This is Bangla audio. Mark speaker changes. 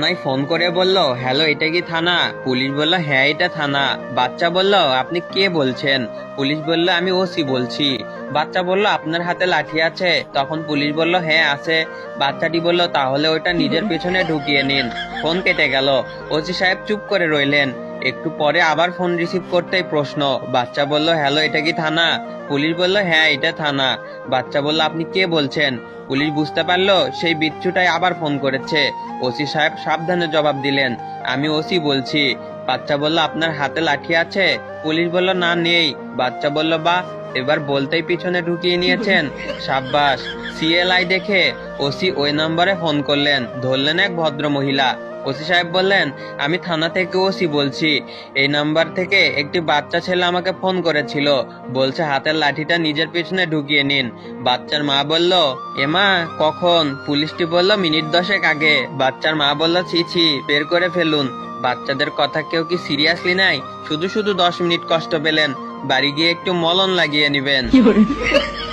Speaker 1: নাই ফোন করে বলল, হ্যালো এটা কি থানা? পুলিশ বলল, হ্যাঁ এটা থানা। বাচ্চা বলল, আপনি কে বলছেন? পুলিশ বলল, আমি ওসি বলছি। বাচ্চা বলল, আপনার হাতে লাঠি আছে? তখন পুলিশ বলল, হ্যাঁ আছে। বাচ্চাটি বলল, তাহলে ওটা নিজের পেছনে ঢুকিয়ে নিন। ফোন কেটে গেল। ওসি সাহেব চুপ করে রইলেন। একটু পরে আবার ফোন রিসিভ করতেই প্রশ্ন। বাচ্চা বলল, হ্যালো এটা কি থানা? পুলিশ বলল, হ্যাঁ এটা থানা। বাচ্চা বলল, আপনি কে বলছেন? পুলিশ বুঝতে পারলো সেই বিচ্ছুটাই আবার ফোন করেছে। ওসি সাহেব সাবধানে জবাব দিলেন, আমি ওসি বলছি। বাচ্চা বলল, আপনার হাতে লাঠি আছে? পুলিশ বলল, না নেই। বাচ্চা বলল, বাহ, এবার বলতেই পিছনে ঢুকিয়ে নিয়েছেন। সাব্বাস। সিএলআই দেখে ওসি ওই নম্বরে ফোন করলেন। ধরলেন এক ভদ্র মহিলা। ওসি সাহেব বললেন, আমি থানা থেকে ওসি বলছি। এই নাম্বার থেকে একটি বাচ্চা ছেলে আমাকে ফোন করেছিল, বলছে হাতের লাঠিটা নিজের পেছনে ঢুকিয়ে নিন। বাচ্চার মা বলল, এমা কখন? পুলিশটি বলল, মিনিট 10 আগে। বাচ্চার মা বলল, ছি ছি, বের করে ফেলুন। বাচ্চাদের কথা কেউ কি সিরিয়াসলি নাই? শুধু শুধু 10 মিনিট কষ্ট পেলেন, বাড়ি গিয়ে একটু মলম লাগিয়ে নিবেন।